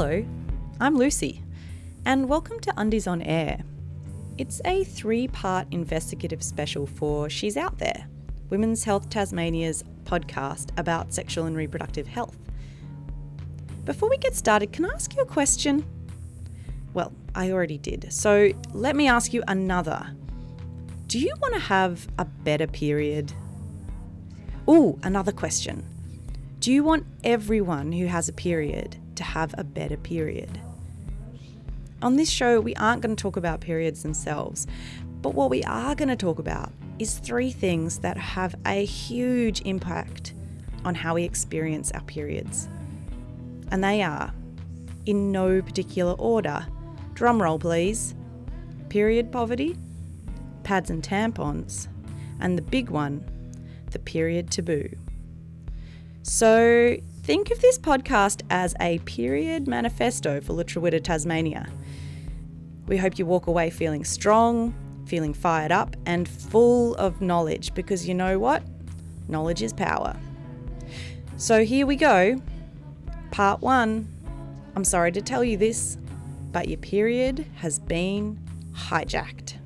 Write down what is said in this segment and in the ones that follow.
Hello, I'm Lucy, and welcome to Undies on Air. It's a 3-part investigative special for She's Out There, Women's Health Tasmania's podcast about sexual and reproductive health. Before we get started, can I ask you a question? Well, I already did, so let me ask you another. Do you want to have a better period? Ooh, another question. Do you want everyone who has a period to have a better period? On this show, we aren't going to talk about periods themselves, but what we are going to talk about is 3 things that have a huge impact on how we experience our periods. And they are, in no particular order, drum roll please, period poverty, pads and tampons, and the big one, the period taboo. So think of this podcast as a period manifesto for Lutruwita, Tasmania. We hope you walk away feeling strong, feeling fired up, and full of knowledge, because you know what? Knowledge is power. So here we go. Part 1. I'm sorry to tell you this, but your period has been hijacked.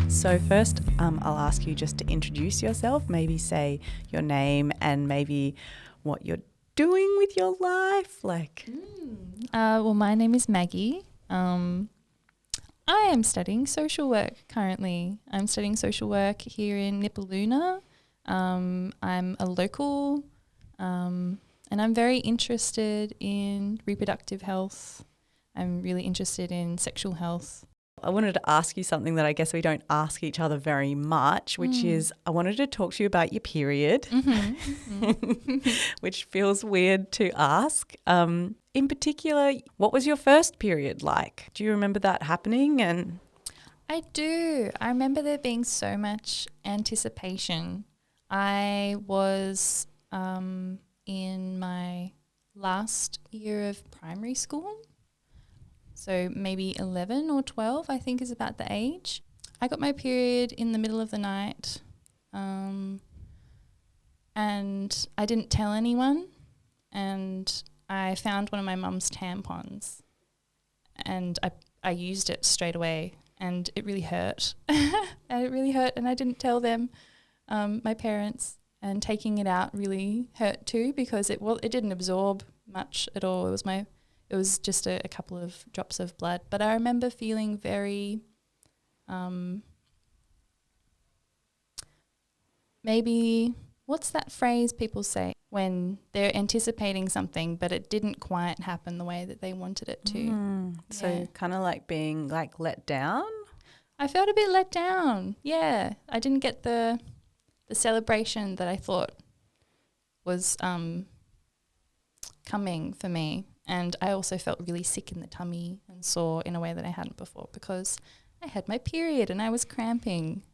So first, I'll ask you just to introduce yourself, maybe say your name and maybe what you're doing with your life. Well, my name is Maggie. I am studying social work currently. I'm studying social work here in Nipaluna. I'm a local and I'm very interested in reproductive health. I'm really interested in sexual health. I wanted to ask you something that I guess we don't ask each other very much, which is I wanted to talk to you about your period, which feels weird to ask. In particular, what was your first period like? Do you remember that happening? And I do. I remember there being so much anticipation. I was in my last year of primary school. So maybe 11 or 12, I think, is about the age. I got my period in the middle of the night, and I didn't tell anyone, and I found one of my mum's tampons, and I used it straight away, and it really hurt. And I didn't tell them, my parents, and taking it out really hurt too, because it didn't absorb much at all. It was just a couple of drops of blood. But I remember feeling very, maybe, what's that phrase people say when they're anticipating something but it didn't quite happen the way that they wanted it to? So kind of like being like let down? I felt a bit let down, yeah. I didn't get the celebration that I thought was coming for me. And I also felt really sick in the tummy and sore in a way that I hadn't before because I had my period and I was cramping.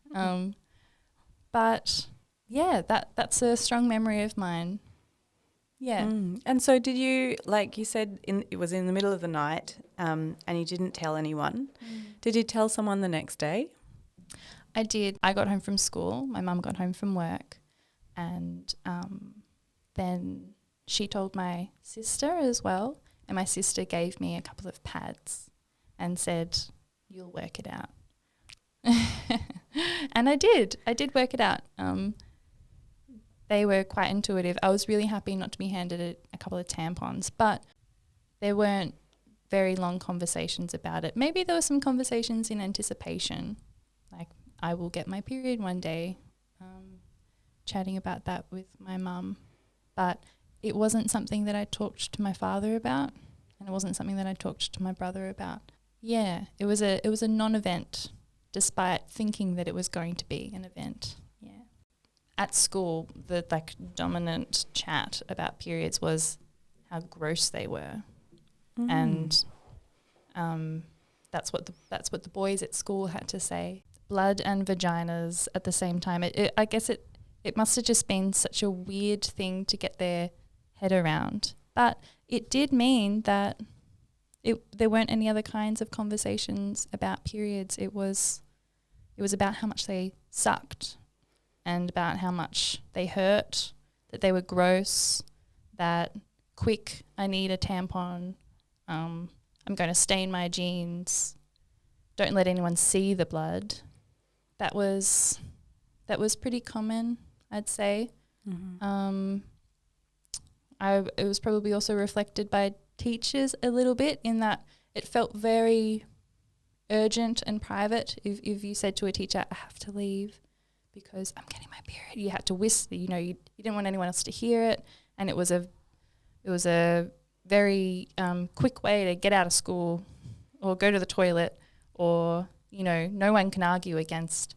But yeah, that's a strong memory of mine. Yeah. And so did you, like you said, it was in the middle of the night and you didn't tell anyone. Did you tell someone the next day? I did. I got home from school. My mum got home from work. And then she told my sister as well, and my sister gave me a couple of pads and said, "You'll work it out." And I did work it out. They were quite intuitive. I was really happy not to be handed a couple of tampons, but there weren't very long conversations about it. Maybe there were some conversations in anticipation, like I will get my period one day, chatting about that with my mum, but it wasn't something that I talked to my father about, and it wasn't something that I talked to my brother about. Yeah, it was a non-event, despite thinking that it was going to be an event. Yeah. At school, the dominant chat about periods was how gross they were, and that's what the boys at school had to say. Blood and vaginas at the same time. I guess it must have just been such a weird thing to get their head around, but it did mean that there weren't any other kinds of conversations about periods. It was about how much they sucked, and about how much they hurt, that they were gross, that quick, I need a tampon, I'm going to stain my jeans, don't let anyone see the blood. That was pretty common, I'd say. Mm-hmm. It was probably also reflected by teachers a little bit, in that it felt very urgent and private. If you said to a teacher, I have to leave because I'm getting my period, you had to whisper, you didn't want anyone else to hear it, and it was a very quick way to get out of school or go to the toilet, or no one can argue against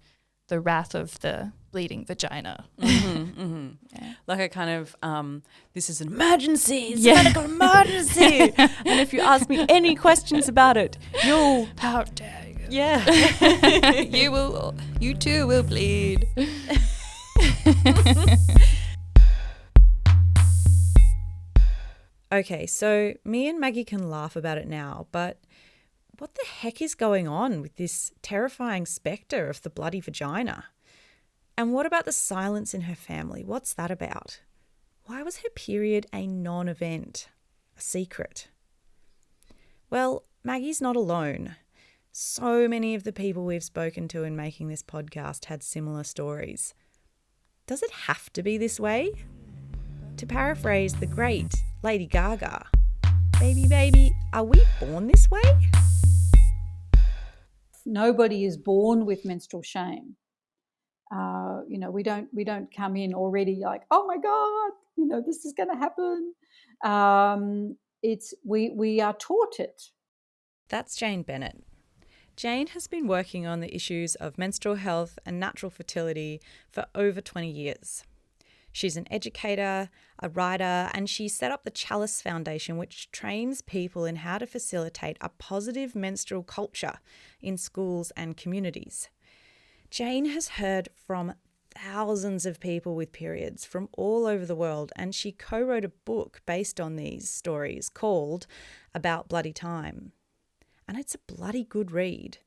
the wrath of the bleeding vagina. Mm-hmm, mm-hmm. Yeah. Like a kind of, this is an emergency, it's Yeah. a medical emergency. And if you ask me any questions about it, you'll... How dare you? Yeah. You too will bleed. Okay, so me and Maggie can laugh about it now, but what the heck is going on with this terrifying spectre of the bloody vagina? And what about the silence in her family? What's that about? Why was her period a non-event, a secret? Well, Maggie's not alone. So many of the people we've spoken to in making this podcast had similar stories. Does it have to be this way? To paraphrase the great Lady Gaga, baby, baby, are we born this way? Nobody is born with menstrual shame. We don't come in already like, oh my God, this is going to happen. We are taught it. That's Jane Bennet. Jane has been working on the issues of menstrual health and natural fertility for over 20 years. She's an educator, a writer, and she set up the Chalice Foundation, which trains people in how to facilitate a positive menstrual culture in schools and communities. Jane has heard from thousands of people with periods from all over the world, and she co-wrote a book based on these stories called About Bloody Time. And it's a bloody good read.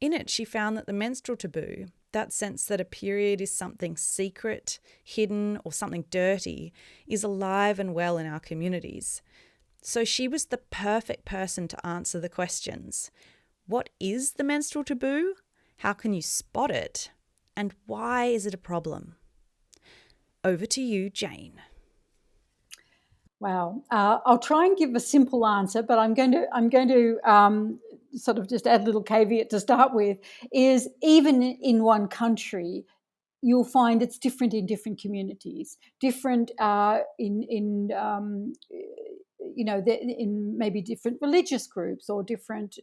In it, she found that the menstrual taboo, that sense that a period is something secret, hidden, or something dirty, is alive and well in our communities. So she was the perfect person to answer the questions. What is the menstrual taboo? How can you spot it? And why is it a problem? Over to you, Jane. Wow. I'll try and give a simple answer, but I'm going to sort of just add a little caveat to start with, is even in one country, you'll find it's different in different communities, different in maybe different religious groups or different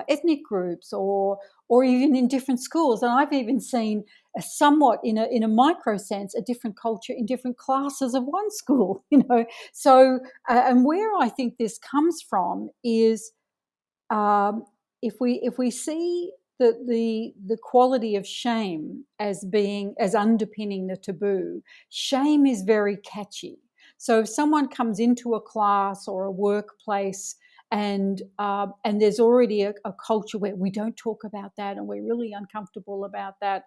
ethnic groups, or even in different schools. And I've even seen somewhat in a micro sense a different culture in different classes of one school. So and where I think this comes from is if we see the quality of shame as underpinning the taboo, shame is very catchy. So if someone comes into a class or a workplace and there's already a culture where we don't talk about that and we're really uncomfortable about that,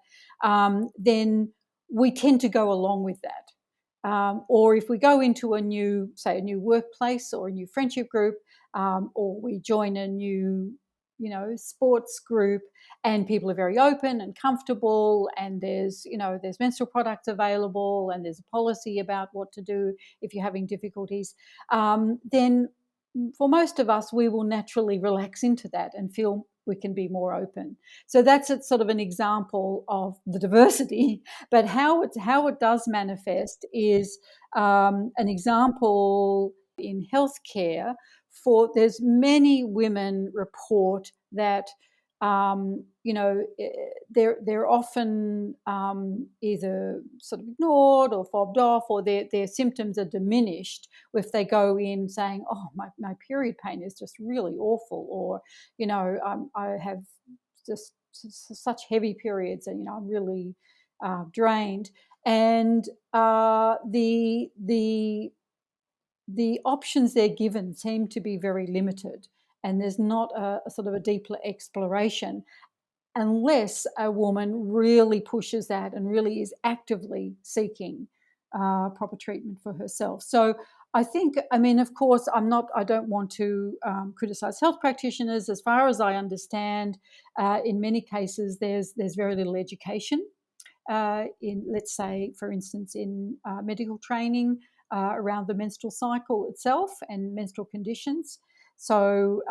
then we tend to go along with that. Or if we go into a new workplace or a new friendship group, or we join a new sports group, and people are very open and comfortable, and there's menstrual products available, and there's a policy about what to do if you're having difficulties, then for most of us, we will naturally relax into that and feel we can be more open. So that's sort of an example of the diversity. But how it does manifest is an example in healthcare. There's many women report that they're often either sort of ignored or fobbed off, or their symptoms are diminished if they go in saying, oh, my period pain is just really awful, or I have just such heavy periods, and I'm really drained. And the options they're given seem to be very limited, and there's not a sort of a deeper exploration. unless a woman really pushes that and really is actively seeking proper treatment for herself. So I think, I mean, of course, I don't want to criticize health practitioners. As far as I understand, in many cases, there's very little education in, let's say, for instance, in medical training around the menstrual cycle itself and menstrual conditions. So,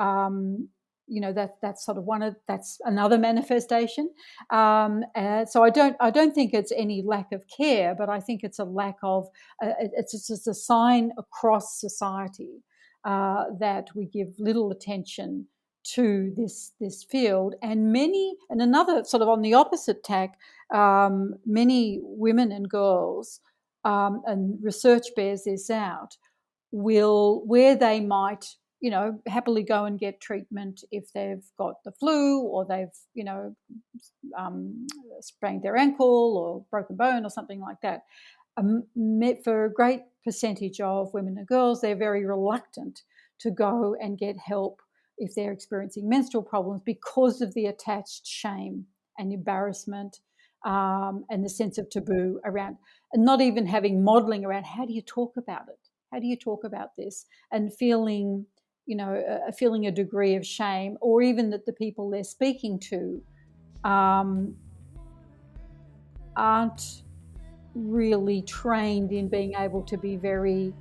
that's sort of that's another manifestation. So I don't think it's any lack of care, but I think it's a lack of. It's just a sign across society that we give little attention to this field, and another sort of on the opposite tack, many women and girls, and research bears this out, where they might, happily go and get treatment if they've got the flu or they've, sprained their ankle or broken bone or something like that. For a great percentage of women and girls, they're very reluctant to go and get help if they're experiencing menstrual problems because of the attached shame and embarrassment, and the sense of taboo around, and not even having modeling around how do you talk about it? How do you talk about this? And feeling, feeling a degree of shame, or even that the people they're speaking to aren't really trained in being able to be very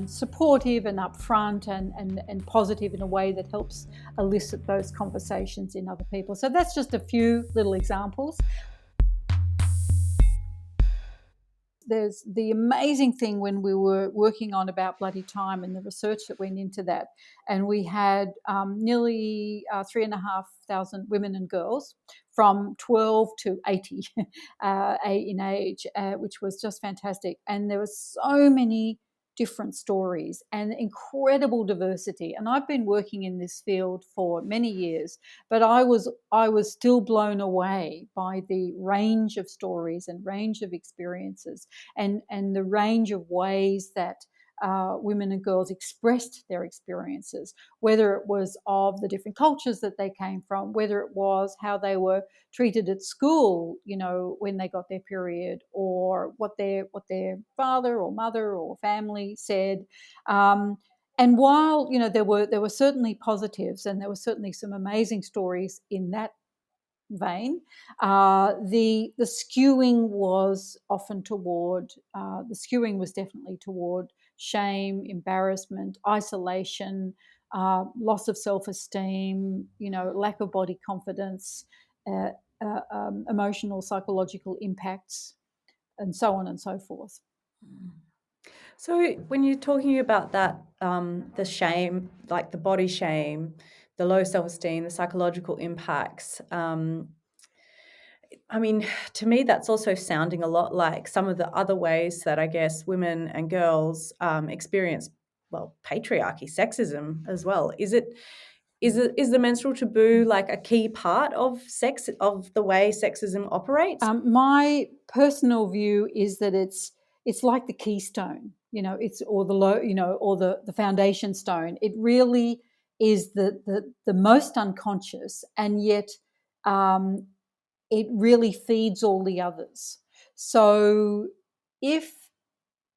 supportive and upfront and positive in a way that helps elicit those conversations in other people. So that's just a few little examples. There's the amazing thing when we were working on About Bloody Time and the research that went into that, and we had nearly 3,500 women and girls from 12 to 80 in age, which was just fantastic. And there were so many different stories and incredible diversity. And I've been working in this field for many years, but I was still blown away by the range of stories and range of experiences, and the range of ways that women and girls expressed their experiences, whether it was of the different cultures that they came from, whether it was how they were treated at school, when they got their period, or what their father or mother or family said. And while there were certainly positives, and there were certainly some amazing stories in that vein, the skewing was often toward definitely toward shame, embarrassment, isolation, loss of self-esteem, lack of body confidence, emotional, psychological impacts, and so on and so forth. So when you're talking about that, the shame, like the body shame, the low self-esteem, the psychological impacts, I mean, to me, that's also sounding a lot like some of the other ways that I guess women and girls experience, well, patriarchy, sexism as well. Is the menstrual taboo like a key part of the way sexism operates? My personal view is that it's like the keystone, or the foundation stone. It really is the most unconscious, and yet it really feeds all the others. So if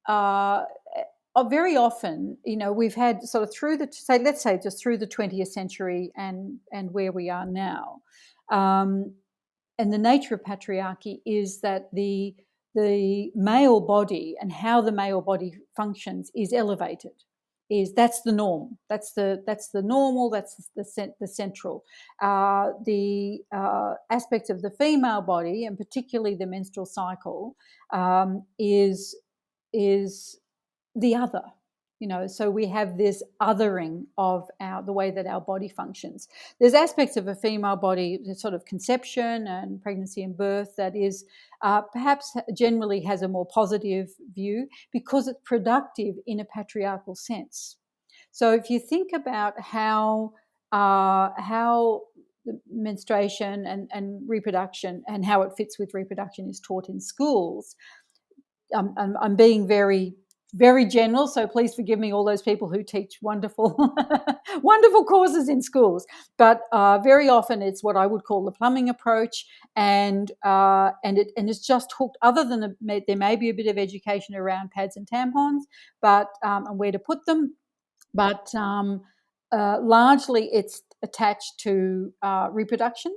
very often, we've had sort of through let's say just through the 20th century and where we are now, and the nature of patriarchy is that the male body and how the male body functions is elevated. That's the norm. That's the normal. That's the central. The aspects of the female body, and particularly the menstrual cycle, is the other. So we have this othering of the way that our body functions. There's aspects of a female body, the sort of conception and pregnancy and birth, that is perhaps generally has a more positive view because it's productive in a patriarchal sense. So if you think about how the menstruation and reproduction and how it fits with reproduction is taught in schools, I'm being very very general, so please forgive me, all those people who teach wonderful, wonderful courses in schools. But very often it's what I would call the plumbing approach, and it's just hooked. Other than there may be a bit of education around pads and tampons, but and where to put them, but largely it's attached to reproduction.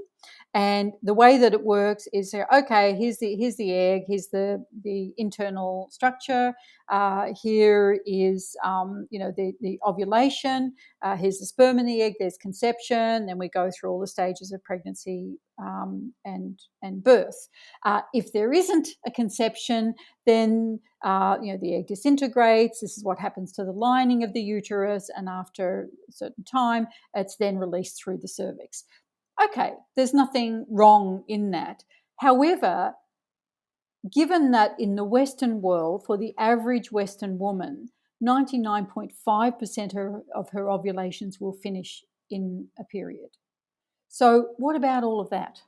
And the way that it works is, okay, here's the egg, here's the internal structure. Here is the ovulation. Here's the sperm in the egg. There's conception. Then we go through all the stages of pregnancy and birth. If there isn't a conception, then the egg disintegrates. This is what happens to the lining of the uterus, and after a certain time, it's then released through the cervix. Okay, there's nothing wrong in that. However, given that in the Western world, for the average Western woman, 99.5% of her ovulations will finish in a period. So what about all of that?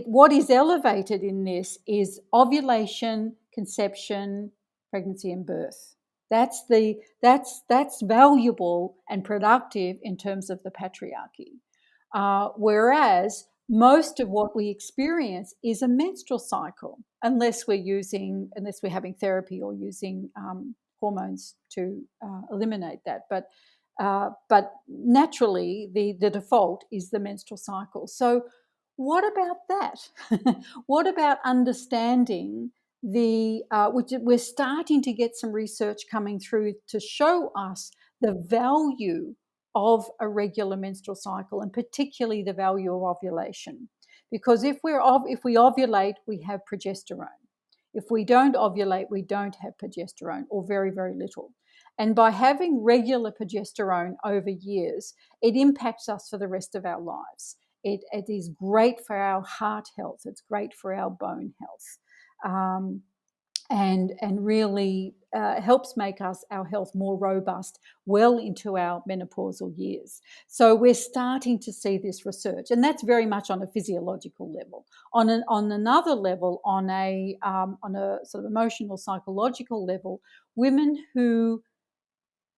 What is elevated in this is ovulation, conception, pregnancy, and birth. That's valuable and productive in terms of the patriarchy. Whereas most of what we experience is a menstrual cycle, unless we're having therapy or using hormones to eliminate that. But naturally, the default is the menstrual cycle. So what about that? What about understanding which we're starting to get some research coming through to show us the value of a regular menstrual cycle, and particularly the value of ovulation. Because if we ovulate, we have progesterone. If we don't ovulate, we don't have progesterone, or very, very little. And by having regular progesterone over years, it impacts us for the rest of our lives. It is great for our heart health. It's great for our bone health. And really helps make our health more robust well into our menopausal years. So we're starting to see this research, and that's very much on a physiological level. On another level, on a sort of emotional, psychological level, women who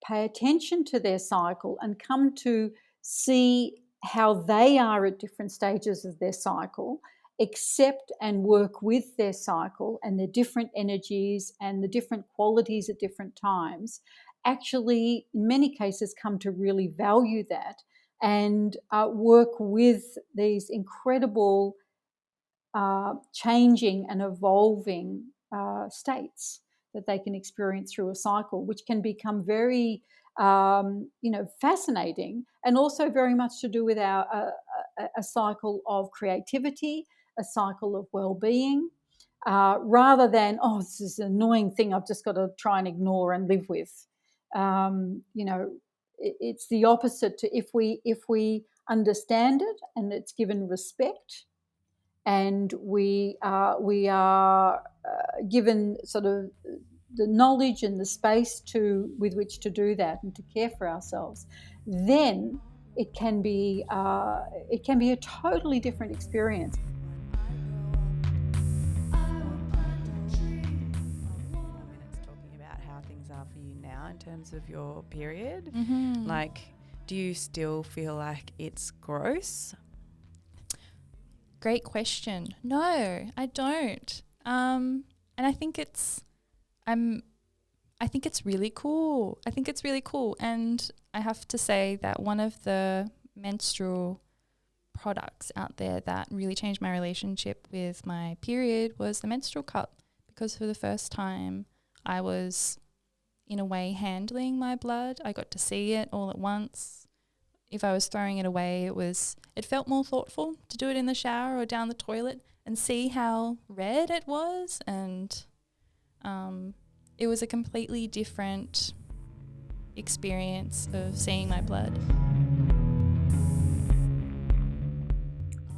pay attention to their cycle and come to see how they are at different stages of their cycle, accept and work with their cycle and their different energies and the different qualities at different times, actually in many cases come to really value that and work with these incredible changing and evolving states that they can experience through a cycle, which can become very fascinating, and also very much to do with a cycle of creativity, a cycle of well-being, rather than, this is an annoying thing I've just got to try and ignore and live with. It's the opposite. If we understand it and it's given respect, and we are given sort of the knowledge and the space with which to do that and to care for ourselves, then it can be a totally different experience. Talking about how things are for you now in terms of your period, Mm-hmm. like, do you still feel like it's gross? Great question. No, I don't. And I think it's really cool. And I have to say that one of the menstrual products out there that really changed my relationship with my period was the menstrual cup, because for the first time I was in a way handling my blood. I got to see it all at once. If I was throwing it away, it felt more thoughtful to do it in the shower or down the toilet and see how red it was, and it was a completely different experience of seeing my blood.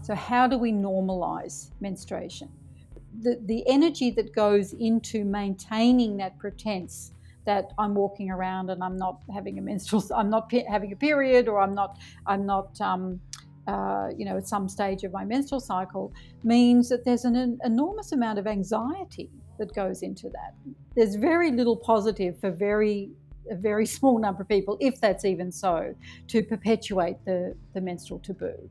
So how do we normalize menstruation? The energy that goes into maintaining that pretense that I'm walking around and I'm not having having a period, or I'm not at some stage of my menstrual cycle, means that there's an enormous amount of anxiety that goes into that. There's very little positive for a very small number of people, if that's even so, to perpetuate the menstrual taboo.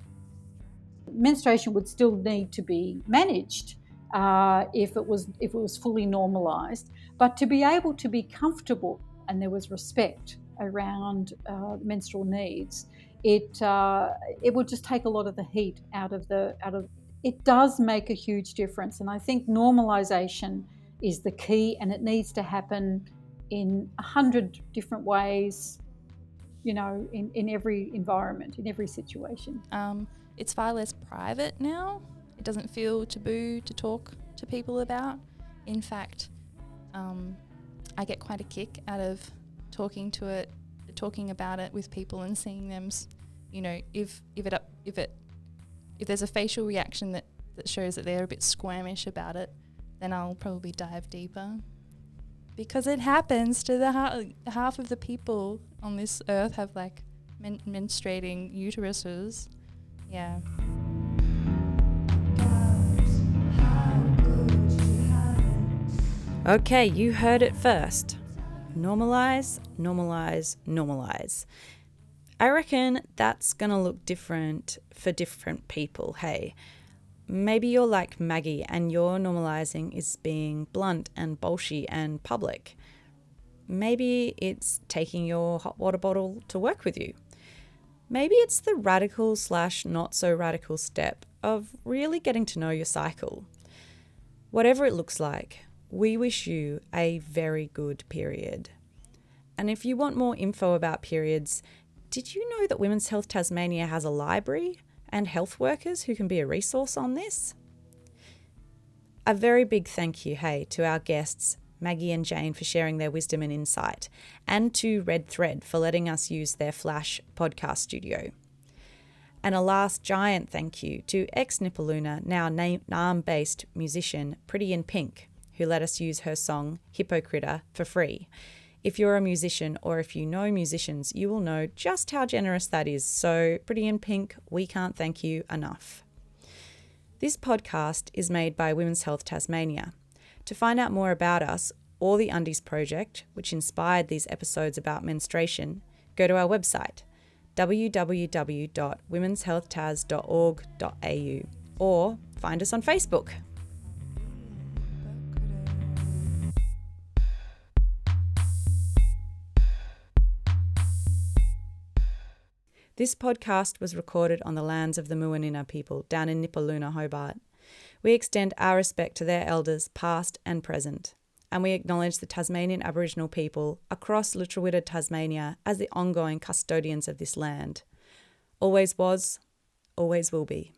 Menstruation would still need to be managed if it was fully normalised, but to be able to be comfortable and there was respect around menstrual needs, it would just take a lot of the heat out of. It does make a huge difference, and I think normalisation is the key, and it needs to happen in 100 different ways, in every environment, in every situation. It's far less private now. It doesn't feel taboo to talk to people about. In fact, I get quite a kick out of talking about it with people and seeing them, if there's a facial reaction that shows that they're a bit squirmish about it, then I'll probably dive deeper. Because it happens to the half of the people on this earth have menstruating uteruses. Yeah. Okay, you heard it first. Normalise, normalise, normalise. I reckon that's going to look different for different people, hey. Maybe you're like Maggie and your normalising is being blunt and bolshy and public. Maybe it's taking your hot water bottle to work with you. Maybe it's the radical / not so radical step of really getting to know your cycle. Whatever it looks like, we wish you a very good period. And if you want more info about periods, did you know that Women's Health Tasmania has a library and health workers who can be a resource on this? A very big thank you, to our guests, Maggie and Jane, for sharing their wisdom and insight, and to Red Thread for letting us use their Flash podcast studio. And a last giant thank you to ex-Nipaluna, now Naarm-based musician Pretty in Pink, who let us use her song Hypocrita for free. If you're a musician or if you know musicians, you will know just how generous that is. So Pretty in Pink, we can't thank you enough. This podcast is made by Women's Health Tasmania. To find out more about us or the Undies Project, which inspired these episodes about menstruation, go to our website, www.womenshealthtas.org.au, or find us on Facebook. This podcast was recorded on the lands of the Muwinina people down in Nipaluna, Hobart. We extend our respect to their elders, past and present, and we acknowledge the Tasmanian Aboriginal people across Lutruwita, Tasmania, as the ongoing custodians of this land. Always was, always will be.